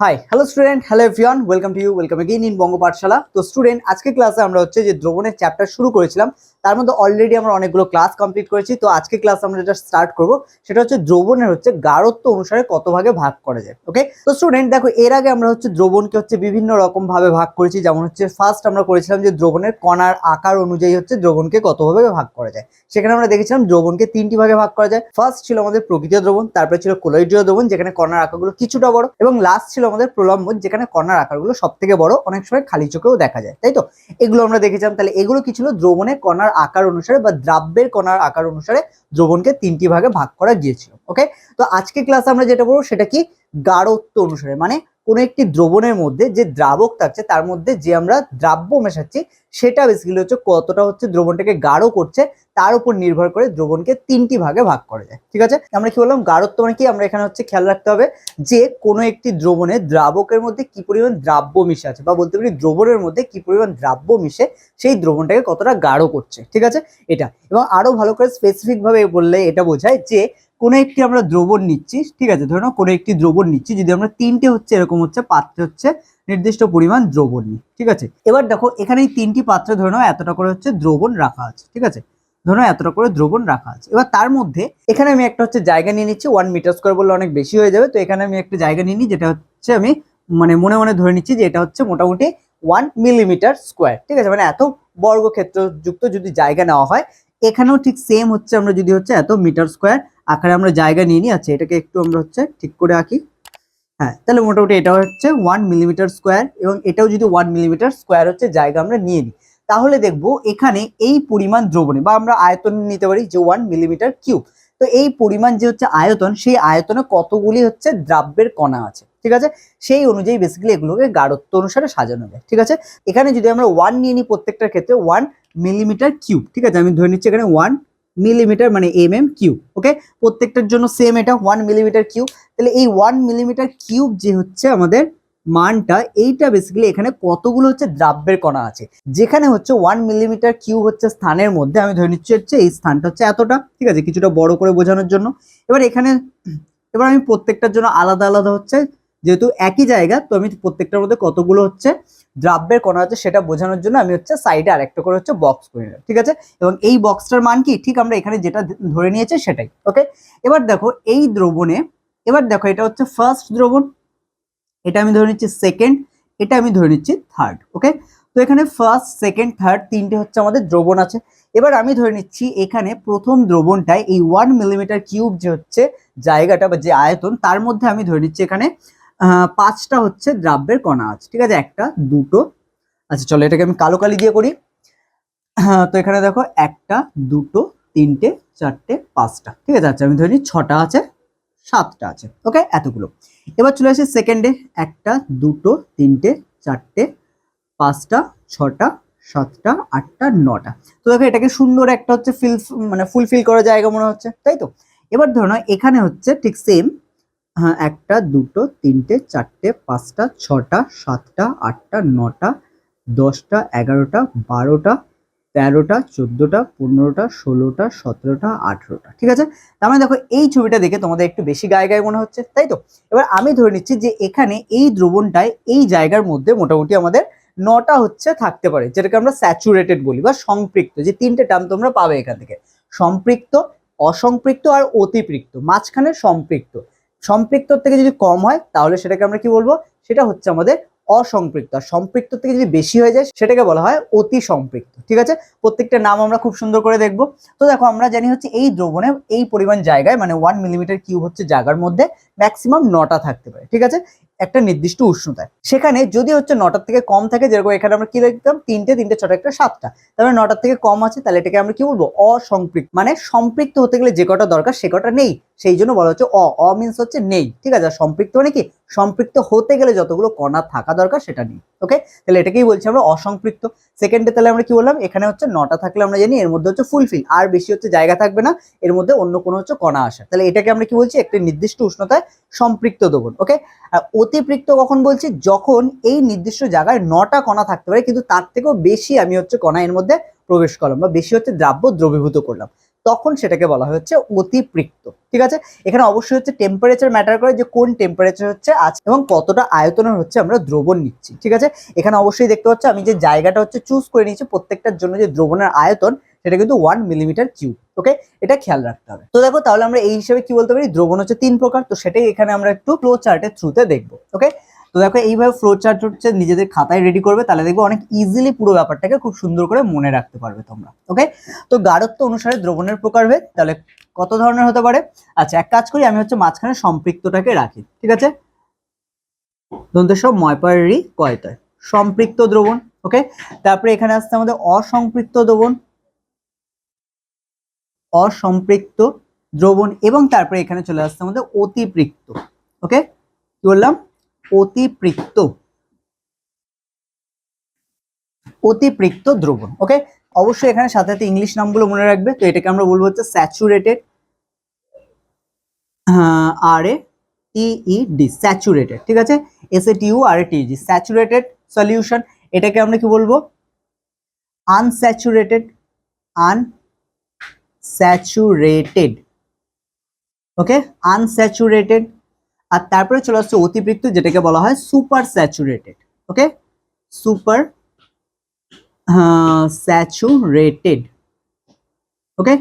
High hello student, hello everyone, welcome to you, welcome again in Banga Pathshala. তো student, আজকে ক্লাসে আমরা হচ্ছে যে দ্রবণের চ্যাপ্টার শুরু করেছিলাম, তার মধ্যে অলরেডি আমরা অনেকগুলো ক্লাস কমপ্লিট করেছি। তো আজকে ক্লাস আমরা যেটা স্টার্ট করব সেটা হচ্ছে দ্রবণের হচ্ছে গাঢ়ত্ব অনুসারে কত ভাগে ভাগ করা যায়। ওকে, তো স্টুডেন্ট দেখো, এর আগে আমরা হচ্ছে দ্রবণকে হচ্ছে বিভিন্ন রকম ভাবে ভাগ করেছি। যেমন হচ্ছে ফার্স্ট আমরা করেছিলাম যে দ্রবণের কণার আকার অনুযায়ী হচ্ছে দ্রবণকে কত ভাবে ভাগ করা যায়। সেখানে আমরা দেখেছিলাম দ্রবণকে তিনটি ভাগে ভাগ করা যায়। ফার্স্ট ছিল আমাদের প্রকৃতিয় দ্রবণ, তারপরে ছিল কলোইডীয় দ্রবণ যেখানে কণার আকারগুলো কিছুটা বড়, এবং লাস্ট ছিল আমাদের প্রলম্ব যেখানে কণার আকারগুলো সব থেকে বড়, অনেক সময় খালি চোখেও দেখা যায়, তাই তো? এগুলো আমরা দেখেছিলাম। তাহলে এগুলো কি ছিল? দ্রবণের কণার আকার অনুসারে বা দ্রাব্যের কণার আকার অনুসারে দ্রবণকে তিনটি ভাগে ভাগ করা গিয়েছিল। ওকে, তো আজকে ক্লাসে আমরা যেটা বলবো সেটা কি, গাঢ়ত্ব অনুসারে, মানে কোন একটি দ্রবণের মধ্যে যে দ্রাবক থাকছে তার মধ্যে যে আমরা দ্রাব্য মেশাচ্ছি সেটা বেসিক্যালি হচ্ছে কতটা হচ্ছে দ্রবণটাকে গাঢ় করছে, তার উপর নির্ভর করে দ্রবণকে তিনটি ভাগে ভাগ করা যায়। ঠিক আছে, আমরা কি বললাম গাঢ়ত্ব মানে কি? আমরা এখানে হচ্ছে খেয়াল রাখতে হবে যে কোনো একটি দ্রবণে দ্রাবকের মধ্যে কি পরিমাণ দ্রাব্য মিশে আছে, বা বলতে পারি দ্রবণের মধ্যে কি পরিমাণ দ্রাব্য মিশে সেই দ্রবণটাকে কতটা গাঢ় করছে। ঠিক আছে, এটা। এবং আরো ভালো করে স্পেসিফিক ভাবে বললে এটা বোঝায় যে কোনো একটি আমরা দ্রবণ নিচ্ছি, ঠিক আছে, ধরো কোনো একটি দ্রবণ নিচ্ছি, যদি আমরা তিনটে হচ্ছে এরকম হচ্ছে পাত্রে হচ্ছে নির্দিষ্ট পরিমাণ দ্রবণ নিই। ঠিক আছে, এবার দেখো এখানে এই তিনটি পাত্রে ধরে নাও এতটা করে হচ্ছে দ্রবণ রাখা আছে। ঠিক আছে, ধরো এতটা করে দ্রবণ রাখা আছে। এবার তার মধ্যে এখানে আমি একটা হচ্ছে জায়গা নিয়ে নিচ্ছি, 1 মিটার স্কোয়ার বললে অনেক বেশি হয়ে যাবে, তো এখানে আমি একটা জায়গা নিয়ে নিই যেটা হচ্ছে আমি মানে মনে মনে ধরে নিচ্ছি যে এটা হচ্ছে মোটামুটি 1 মিলিমিটার স্কোয়ার। ঠিক আছে, মানে এত বর্গক্ষেত্র যুক্ত যদি জায়গা নেওয়া হয়, এখানেও ঠিক সেম হচ্ছে আমরা যদি হচ্ছে এত মিটার স্কোয়ার আকারে আমরা জায়গা নিয়ে নিই। আচ্ছা, এটাকে একটু আমরা হচ্ছে ঠিক করে আঁকি। হ্যাঁ, তাহলে মোটামুটি এটা হচ্ছে 1 মিলিমিটার স্কোয়ার, এবং এটাও যদি 1 মিলিমিটার স্কোয়ার হচ্ছে জায়গা আমরা নিয়ে নিই, তাহলে দেখবো এখানে এই পরিমাণ দ্রবণে, বা আমরা আয়তন নিতে পারি যে 1 মিলিমিটার কিউব। তো এই পরিমাণ যে হচ্ছে আয়তন, সেই আয়তনে কতগুলি হচ্ছে দ্রাব্যের কণা আছে। ঠিক আছে, সেই অনুযায়ী বেসিক্যালি এগুলোকে গাঢ়ত্ব অনুসারে সাজানো যায়। ঠিক আছে, এখানে যদি আমরা 1 নিয়ে নিই প্রত্যেকটার ক্ষেত্রে 1 মিলিমিটার কিউব। ঠিক আছে, আমি ধরে নিচ্ছি এখানে 1 মিলিমিটার মানে কিউব। ওকে, প্রত্যেকটার জন্য সেম এটা 1 মিলিমিটার কিউব। তাহলে এই 1 মিলিমিটার কিউব যে হচ্ছে আমাদের মানটা, এইটা বেসিক্যালি এখানে কতগুলো হচ্ছে দ্রাব্যের কণা আছে। যেখানে হচ্ছে 1 মিলিমিটার কিউব হচ্ছে স্থানের মধ্যে, আমি ধরে নিচ্ছি হচ্ছে এই স্থানটা হচ্ছে এতটা। ঠিক আছে, কিছুটা বড় করে বোঝানোর জন্য। এবার আমি প্রত্যেকটার জন্য আলাদা আলাদা হচ্ছে, যেহেতু একই জায়গা, তো আমি প্রত্যেকটার মধ্যে কতগুলো হচ্ছে দ্রাব্যের কণা আছে সেটা বোঝানোর জন্য আমি হচ্ছে সাইডে আরেকটা করে হচ্ছে বক্স করে নিলাম। ঠিক আছে, এবং এই বক্সটার মান কি, ঠিক আমরা এখানে যেটা ধরে নিয়েছি সেটাই। ওকে, এবার দেখো এই দ্রবণে, এবার দেখো এটা হচ্ছে ফার্স্ট দ্রবণ, এটা আমি ধরে নিচ্ছি সেকেন্ড, এটা আমি ধরে নিচ্ছি থার্ড। ওকে, তো এখানে ফার্স্ট সেকেন্ড থার্ড তিনটে হচ্ছে আমাদের দ্রবণ আছে। এবার আমি ধরে নিচ্ছি এখানে প্রথম দ্রবণটায় এই 1 মিলিমিটার কিউব যে হচ্ছে জায়গাটা বা যে আয়তন, তার মধ্যে আমি ধরে নিচ্ছি এখানে 5টা হচ্ছে দ্রাব্যের কণা আছে। ঠিক আছে, একটা দুটো, আচ্ছা চলো এটাকে আমি কালো কালি দিয়ে করি। তো এখানে দেখো একটা দুটো তিনটে চারটে পাঁচটা। ঠিক আছে, আচ্ছা আমি ধরে নিই 6টা আছে, 7টা আছে। ওকে, এতগুলো। এবার চলে আসি সেকেন্ডে, একটা দুটো তিনটে চারটে পাঁচটা ছটা সাতটা আটটা নটা। তো দেখো এটাকে সুন্দর একটা হচ্ছে মানে ফুলফিল করা জায়গা মনে হচ্ছে, তাই তো? এবার ধরো না এখানে হচ্ছে ঠিক সেম, হ্যাঁ, একটা দুটো তিনটে চারটে পাঁচটা ছটা সাতটা আটটা নটা 10টা 11টা 12টা 13টা 14টা 15টা 16টা 17টা 18টা। ঠিক আছে, তার মানে দেখো এই ছবিটা দেখে তোমাদের একটু বেশি গায়ে গায়ে মনে হচ্ছে, তাই তো? এবার আমি ধরে নিচ্ছি যে এখানে এই দ্রবণটায় এই জায়গার মধ্যে মোটামুটি আমাদের 9টা হচ্ছে থাকতে পারে, যেটাকে আমরা স্যাচুরেটেড বলি বা সম্পৃক্ত। যে তিনটে টার্ম তোমরা পাবে এখান থেকে, সম্পৃক্ত, অসম্পৃক্ত আর অতিপৃক্ত। মাঝখানে সম্পৃক্ত, সম্পৃক্তর থেকে যদি কম হয় তাহলে সেটাকে আমরা কি বলবো, সেটা হচ্ছে আমাদের অসম্পৃক্ত। আর সম্পৃক্ত থেকে যদি বেশি হয়ে যায় সেটাকে বলা হয় অতি সম্পৃক্ত। ঠিক আছে, প্রত্যেকটা নাম আমরা খুব সুন্দর করে দেখবো। তো দেখো আমরা জানি হচ্ছে এই দ্রবণে এই পরিমাণ জায়গায়, মানে 1 মিলিমিটার কিউব হচ্ছে জায়গার মধ্যে ম্যাক্সিমাম 9টা থাকতে পারে। ঠিক আছে, একটা নির্দিষ্ট উষ্ণতায়। সেখানে যদি হচ্ছে 9টার থেকে কম থাকে, যেরকম এখানে আমরা কি লিখতাম, তিনটে তিনটে ছটা একটা 7টা, তাহলে 9টার থেকে কম আছে, তাহলে এটাকে আমরা কি বলবো, অসম্পৃক্ত। মানে সম্পৃক্ত হতে গেলে যে কটা দরকার সে কটা নেই, সেই জন্য বলা হচ্ছে অ মিন্স হচ্ছে নেই। ঠিক আছে, আর সম্পৃক্ত মানে কি, সম্পৃক্ত হতে গেলে যতগুলো কণা থাকা দরকার সেটা নেই। ওকে, তাহলে এটাকেই বলছি আমরা অসম্পৃক্ত। সেকেন্ডে তাহলে আমরা কি বললাম, এখানে হচ্ছে 9টা থাকলে আমরা জানি এর মধ্যে হচ্ছে ফুলফিল, আর বেশি হচ্ছে জায়গা থাকবে না, এর মধ্যে অন্য কোনো হচ্ছে কণা আসে, তাহলে এটাকে আমরা কি বলছি, একটা নির্দিষ্ট উষ্ণতায় সম্পৃক্ত দ্রবণ। ওকে, আর অতিপৃক্ত কখন বলছি, যখন এই নির্দিষ্ট জায়গায় 9টা কণা থাকতে পারে কিন্তু তার থেকেও বেশি আমি হচ্ছে কণা এর মধ্যে প্রবেশ করলাম, বা বেশি হচ্ছে দ্রাব্য দ্রবীভূত করলাম, তখন সেটাকে বলা হয় হচ্ছে অতিপৃক্ত। ঠিক আছে, এখানে অবশ্যই হচ্ছে টেম্পারেচার ম্যাটার করে, যে কোন টেম্পারেচার হচ্ছে আছে এবং কতটা আয়তনের হচ্ছে আমরা দ্রবণ নিচ্ছি। ঠিক আছে, এখানে অবশ্যই দেখতে পাচ্ছ আমি যে জায়গাটা হচ্ছে চুজ করে নিয়েছি প্রত্যেকটার জন্য, যে দ্রবণের আয়তন সেটা কিন্তু 1 মিলিমিটার কিউব। ওকে, এটা খেয়াল রাখতে হবে। তো দেখো তাহলে আমরা এই হিসেবে কি বলতে পারি, দ্রবণ হচ্ছে 3 প্রকার। তো সেটাই এখানে আমরা একটু ফ্লো চার্টের থ্রুতে দেখবো। ওকে, তো দেখো এইভাবে ফ্লো চার্ট হচ্ছে নিজেদের খাতায় রেডি করবে, তাহলে দেখবো অনেক ইজিলি পুরো ব্যাপারটাকে খুব সুন্দর করে মনে রাখতে পারবে তোমরা। ওকে, তো গাঢ়ত্ব অনুসারে দ্রবণের প্রকারভেদ তাহলে কত ধরনের হতে পারে। আচ্ছা, এক কাজ করি, আমি হচ্ছে মাঝখানে সম্পৃক্তটাকে রাখি। ঠিক আছে, দন্তেসব ময়পার রি কয়তয়, সম্পৃক্ত দ্রবণ। ওকে, তারপরে এখানে আসছে আমাদের অসম্পৃক্ত দ্রবণ, অসম্পৃক্ত দ্রবণ, এবং তারপরে এখানে চলে আসছে আমাদের অতিপৃক্ত। ওকে, কি বললাম, অতিপৃক্ত, অতিপৃক্ত দ্রবণ। ওকে, অবশ্যই এখানে সাথে সাথে ইংলিশ নামগুলো মনে রাখবে। তো এটাকে আমরা বলবো হচ্ছে saturated, R A T E D, saturated. ঠিক আছে, S A T U R A T G, saturated solution. এটাকে আমরা কি বলবো, আনস্যাচুরেটেড, আনস্যাচুরেটেড। Okay, unsaturated. আর তারপরে চলে আসছে অতিপৃক্ত, যেটাকে বলা হয় super saturated. Okay, super saturated. Okay,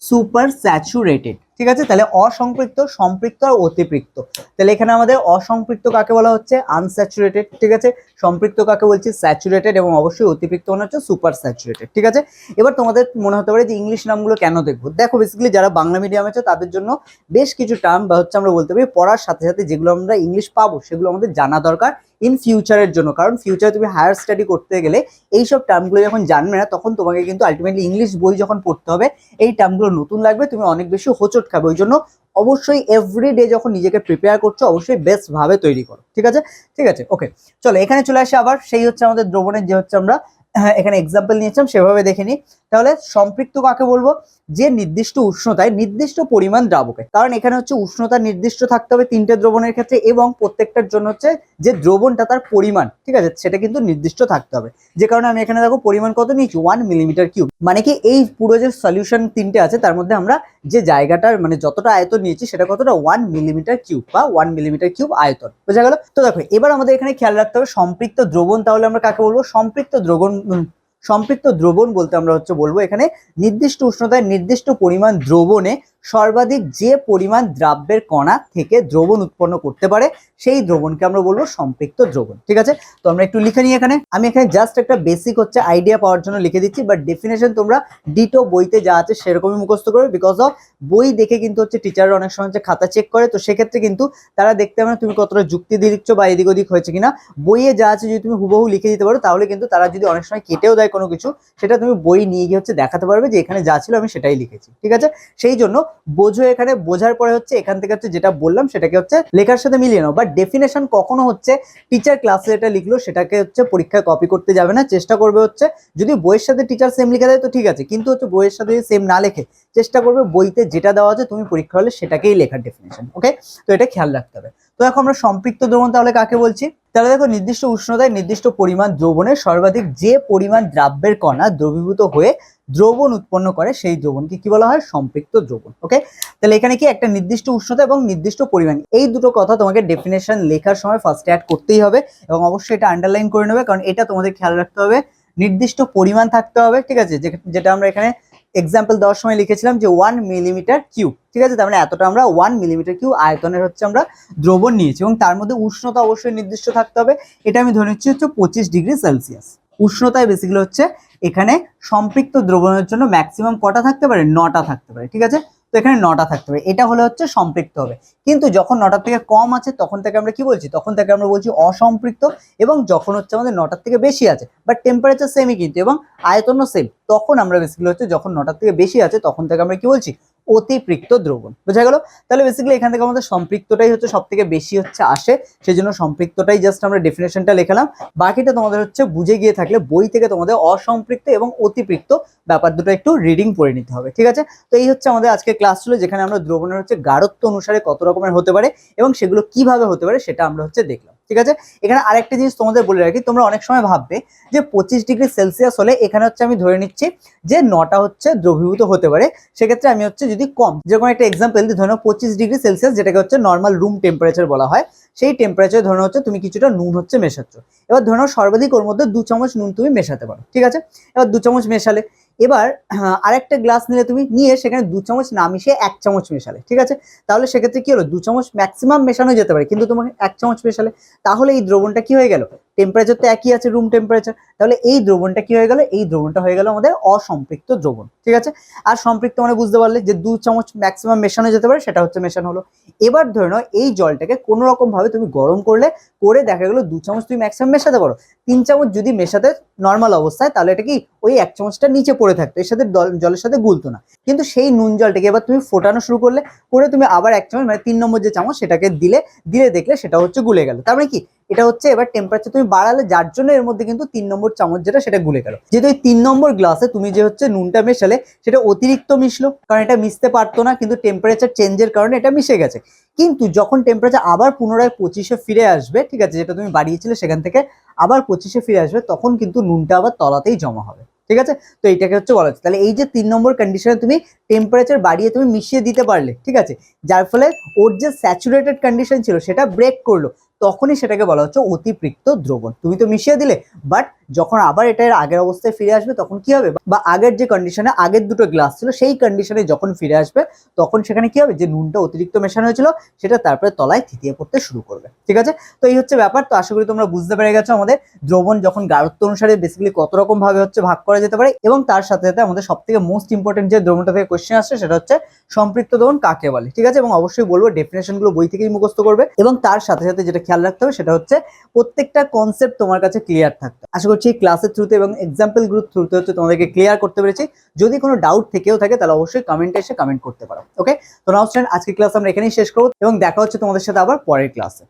super saturated. ঠিক আছে, তাহলে অসম্পৃক্ত, সম্পৃক্ত আর অতিপৃক্ত। তাহলে এখানে আমাদের অসম্পৃক্ত কাকে বলা হচ্ছে, আনস্যাচুরেটেড। ঠিক আছে, সম্পৃক্ত কাকে বলছি, স্যাচুরেটেড, এবং অবশ্যই অতিপৃক্ত মানে হচ্ছে সুপার স্যাচুরেটেড। ঠিক আছে, এবার তোমাদের মনে হতে পারে যে ইংলিশ নামগুলো কেন দেখবো। দেখো বেসিক্যালি যারা বাংলা মিডিয়াম আছে তাদের জন্য বেশ কিছু টার্ম বা হচ্ছে আমরা বলতে পারি পড়ার সাথে সাথে যেগুলো আমরা ইংলিশ পাবো সেগুলো আমাদের জানা দরকার ইন ফিউচারের জন্য। কারণ ফিউচারে তুমি হায়ার স্টাডি করতে গেলে এইসব টার্মগুলো যখন জানবে না, তখন তোমাকে কিন্তু আলটিমেটলি ইংলিশ বই যখন পড়তে হবে এই টার্মগুলো নতুন লাগবে, তুমি অনেক বেশি হোঁচট খাবে। ওই জন্য অবশ্যই এভরিডে যখন নিজেকে প্রিপেয়ার করছো অবশ্যই বেস্ট ভাবে তৈরি করো। ঠিক আছে, ঠিক আছে। ওকে, চলো এখানে চলে আসি আবার সেই হচ্ছে আমাদের দ্রবণের, যে হচ্ছে আমরা এখানে এক্সাম্পল নিয়েছিলাম সেভাবে দেখে নিই। তাহলে সম্পৃক্ত কাকে বলবো, যে নির্দিষ্ট উষ্ণতায় নির্দিষ্ট পরিমাণ দ্রাবকে, কারণ এখানে হচ্ছে উষ্ণতা নির্দিষ্ট থাকতে হবে তিনটে দ্রবণের ক্ষেত্রে, এবং প্রত্যেকটার জন্য হচ্ছে যে দ্রবণটা তার পরিমাণ, ঠিক আছে, সেটা কিন্তু নির্দিষ্ট থাকতে হবে। যে কারণে আমি এখানে দেখো পরিমাণ কত নিয়েছি, 1 মিলিমিটার কিউব। মানে কি এই পুরো যে সলিউশন তিনটে আছে তার মধ্যে আমরা যে জায়গাটার মানে যতটা আয়তন নিয়েছি সেটা কতটা, 1 মিলিমিটার কিউব বা 1 মিলিমিটার কিউব আয়তন। বোঝা গেল? তো দেখো এবার আমাদের এখানে খেয়াল রাখতে হবে সম্পৃক্ত দ্রবণ, তাহলে আমরা কাকে বলবো, সম্পৃক্ত দ্রবণ। সম্পৃক্ত দ্রবণ বলতে আমরা হচ্ছে বলবো এখানে নির্দিষ্ট উষ্ণতায় নির্দিষ্ট পরিমাণ দ্রবণে সর্বাধিক যে পরিমাণ দ্রাব্যের কণা থেকে দ্রবণ উৎপন্ন করতে পারে সেই দ্রবণকে আমরা বলবো সম্পৃক্ত দ্রবণ। ঠিক আছে, তো আমরা একটু লিখে নিই। এখানে আমি এখানে জাস্ট একটা বেসিক হচ্ছে আইডিয়া পাওয়ার জন্য লিখে দিচ্ছি, বাট ডেফিনেশন তোমরা ডিটো বইতে যা আছে সেরকমই মুখস্থ করবে। বিকজ অফ বই দেখে কিন্তু হচ্ছে টিচাররা অনেক সময় হচ্ছে খাতা চেক করে, তো সেক্ষেত্রে কিন্তু তারা দেখতে পারে তুমি কতটা যুক্তি দিয়ে লিখছো বা এদিক ওদিক হয়েছে কিনা। বইয়ে যা আছে যদি তুমি হুবহু লিখে দিতে পারো তাহলে কিন্তু তারা যদি অনেক সময় কেটেও দেয় কোনো কিছু, সেটা তুমি বই নিয়ে গিয়ে হচ্ছে দেখাতে পারবে যে এখানে যা ছিল আমি সেটাই লিখেছি। ঠিক আছে, সেই জন্য বোঝো, এখানে বোঝার পরে হচ্ছে এখান থেকে হচ্ছে যেটা বললাম সেটাকে হচ্ছে লেখার সাথে মিলিয়ে নাও। বাট ডেফিনেশন কখনো হচ্ছে টিচার ক্লাসে যেটা লিখলো সেটাকে হচ্ছে পরীক্ষায় কপি করতে যাবে না, চেষ্টা করবে হচ্ছে যদি বইয়ের সাথে টিচার সেম লিখে দেয় তো ঠিক আছে, কিন্তু হচ্ছে বইয়ের সাথে যদি সেম না লেখে চেষ্টা করবে বইতে যেটা দেওয়া আছে তুমি পরীক্ষা হলে সেটাকেই লেখার ডেফিনেশন। ওকে, তো এটা খেয়াল রাখতে হবে। তো দেখো আমরা সম্পৃক্ত দ্রবণ তাহলে কাকে বলছি, তাহলে দেখো নির্দিষ্ট উষ্ণতায় নির্দিষ্ট পরিমাণ দ্রবণে সর্বাধিক যে পরিমাণ দ্রাব্যের কণা দ্রবীভূত হয়ে দ্রবণ উৎপন্ন করে সেই দ্রবণকে কি বলা হয়, সম্পৃক্ত দ্রবণ। ওকে, তাহলে এখানে কি একটা নির্দিষ্ট উষ্ণতা এবং নির্দিষ্ট পরিমাণ, এই দুটো কথা তোমাকে ডেফিনেশন লেখার সময় ফার্স্টে অ্যাড করতেই হবে, এবং অবশ্যই এটা আন্ডারলাইন করে নেবে, কারণ এটা তোমাদের খেয়াল রাখতে হবে নির্দিষ্ট পরিমাণ থাকতে হবে। ঠিক আছে, যেটা আমরা এখানে এক্সাম্পল দেওয়ার সময় লিখেছিলাম যে 1 মিলিমিটার কিউব। ঠিক আছে, তার মানে এতটা আমরা 1 মিলিমিটার কিউব আয়তনের হচ্ছে আমরা দ্রবণ নিয়েছি, এবং তার মধ্যে উষ্ণতা অবশ্যই নির্দিষ্ট থাকতে হবে। এটা আমি ধরে নিচ্ছি হচ্ছে 25 ডিগ্রি সেলসিয়াস উষ্ণতায় বেসিক্যালি হচ্ছে এখানে সম্পৃক্ত দ্রবণের জন্য ম্যাক্সিমাম কটা থাকতে পারে, 9টা থাকতে পারে। ঠিক আছে, তো এখানে 9টা থাকতে পারে, এটা হলে হচ্ছে সম্পৃক্ত হবে। কিন্তু যখন 9টার থেকে কম আছে তখন থেকে আমরা কি বলছি, তখন থেকে আমরা বলছি অসম্পৃক্ত। এবং যখন হচ্ছে আমাদের 9টার থেকে বেশি আছে বাট টেম্পারেচার সেমই কিন্তু এবং আয়তনও সেম, তখন আমরা বেসিক্যালি হচ্ছে যখন 9টার থেকে বেশি আছে তখন থেকে আমরা কি বলছি, অতিপৃক্ত দ্রবণ। বোঝা গেল? তাহলে বেসিক্যালি এখান থেকে আমাদের সম্পৃক্তটাই হচ্ছে সব থেকে বেশি হচ্ছে আসে, সেই জন্য সম্পৃক্তটাই জাস্ট আমরা ডেফিনেশনটা লিখলাম। বাকিটা তোমাদের হচ্ছে বুঝে গিয়ে থাকলে বই থেকে তোমাদের অসম্পৃক্ত এবং অতিপৃক্ত ব্যাপার দুটো একটু রিডিং পড়ে নিতে হবে। ঠিক আছে, তো এই হচ্ছে আমাদের আজকে ক্লাস ছিল, যেখানে আমরা দ্রবণের হচ্ছে গাঢ়ত্ব অনুসারে কত রকমের হতে পারে এবং সেগুলো কিভাবে হতে পারে সেটা আমরা হচ্ছে দেখলাম। ঠিক আছে। এখানে আরেকটা জিনিস তোমাদের বলে রাখি, তোমরা অনেক সময় ভাববে যে 25°C হলে এখানে হচ্ছে আমি ধরে নিচ্ছি যে 9টা হচ্ছে দ্রবীভূত হতে পারে, সেক্ষেত্রে আমি হচ্ছে যদি কম, যেরকম একটা এক্সাম্পল দিই, ধরে নাও 25°C যেটাকে হচ্ছে নর্মাল রুম টেম্পারেচার বলা হয়, সেই টেম্পারেচার ধরে হচ্ছে তুমি কিছুটা নুন হচ্ছে মেশাচ্ছ। এবার ধরে নাও সর্বাধিক ওর মধ্যে 2 চামচ নুন তুমি মেশাতে পারো, ঠিক আছে। এবার 2 চামচ মেশালে, এবার আরেকটা গ্লাস নিলে তুমি, নিয়ে সেখানে 2 চামচ না মিশিয়ে 1 চামচ মেশালে, ঠিক আছে। তাহলে সেক্ষেত্রে কি হলো, 2 চামচ ম্যাক্সিমাম মেশানো যেতে পারে, কিন্তু তোমাকে 1 চামচ মেশালে, তাহলে এই দ্রবণটা কি হয়ে গেল, টেম্পারেচার তো একই আছে রুম টেম্পারেচার, তাহলে এই দ্রবণটা কি হয়ে গেল, এই দ্রবণটা হয়ে গেল আমাদের অসম্পৃক্ত দ্রবণ, ঠিক আছে। আর সম্পৃক্ত মানে বুঝতে পারলে যে 2 চামচ ম্যাক্সিমাম মেশানো যেতে পারে, সেটা হচ্ছে মেশানো হলো। এবার ধরে নাও এই জলটাকে কোনো রকম ভাবে তুমি গরম করলে, করে দেখা গেলো 2 চামচ তুমি ম্যাক্সিমাম মেশাতে পারো, 3 চামচ যদি মেশাতে নর্মাল অবস্থায়, তাহলে এটা কি ওই 1 চামচটা নিচে পড়ে থাকতো, এর সাথে জলের সাথে গুলতো না। কিন্তু সেই নুন জলটাকে এবার তুমি ফোটানো শুরু করলে, করে তুমি আবার 1 চামচ মানে 3 নম্বর যে চামচ সেটাকে দিলে, দেখলে সেটা হচ্ছে গুলে গেল। তার মানে কি, এটা হচ্ছে এবার টেম্পারেচার তুমি বাড়ালে, যার জন্য এর মধ্যে কিন্তু 3 নম্বর চামচ যেটা সেটা গুলে গেল। যেহেতু এই 3 নম্বর গ্লাসে তুমি যে হচ্ছে নুনটা মেশালে, সেটা অতিরিক্ত মিশলো, কারণ এটা মিশতে পারতো না, কিন্তু টেম্পারেচার চেঞ্জের কারণে এটা মিশে গেছে। কিন্তু যখন টেম্পারেচার আবার পুনরায় 25-এ ফিরে আসবে, ঠিক আছে, যেটা তুমি বাড়িয়েছিলে সেখান থেকে আবার 25-এ ফিরে আসবে, তখন কিন্তু নুনটা আবার তলাতেই জমা হবে, ঠিক আছে। তো এইটাকে হচ্ছে বলা হচ্ছে, তাহলে এই যে 3 নম্বর কন্ডিশনে তুমি টেম্পারেচার বাড়িয়ে তুমি মিশিয়ে দিতে পারলে, ঠিক আছে, যার ফলে ওর যে স্যাচুরেটেড কন্ডিশন ছিল সেটা ব্রেক করলো, তখনই সেটাকে বলা হচ্ছে অতিপৃক্ত দ্রবণ। তুমি তো মিশিয়ে দিলে, বাট যখন আবার এটা এর আগের অবস্থায় ফিরে আসবে তখন কি হবে, বা আগের যে কন্ডিশনে আগের দুটো গ্লাস ছিল সেই কন্ডিশনে যখন ফিরে আসবে, তখন সেখানে কি হবে, যে নুনটা অতিরিক্ত মেশানো হয়েছিল সেটা তারপরে তলায় থিতিয়ে পড়তে শুরু করবে, ঠিক আছে। তো এই হচ্ছে ব্যাপার। তো আশা করি তোমরা বুঝতে পেরে গেছো আমাদের দ্রবণ যখন গাঢ়ত্ব অনুসারে বেসিক্যালি কত রকম ভাবে হচ্ছে ভাগ করা যেতে পারে, এবং তার সাথে সাথে আমাদের সবথেকে মোস্ট ইম্পর্টেন্ট যে দ্রবণটা থেকে কোশ্চেন আসছে সেটা হচ্ছে সম্পৃক্ত দ্রবণ কাকে বলে, ঠিক আছে। এবং অবশ্যই বলবো ডেফিনেশন গুলো বই থেকেই মুখস্থ করবে, এবং তার সাথে সাথে যেটা খেয়াল রাখতে হবে সেটা হচ্ছে প্রত্যেকটা কনসেপ্ট তোমার কাছে ক্লিয়ার থাকতে। আশা করছি ক্লাসের থ্রুতে এবং এক্সাম্পল গ্রুপ থ্রুতে হচ্ছে তোমাদেরকে ক্লিয়ার করতে পেরেছি। যদি কোনো ডাউট থেকেও থাকে তাহলে অবশ্যই কমেন্টে এসে কমেন্ট করতে পারো। ওকে, তো নাও স্টুডেন্ট, আজকে ক্লাস আমরা এখানেই শেষ করবো, এবং দেখা হচ্ছে তোমাদের সাথে আবার পরের ক্লাসে।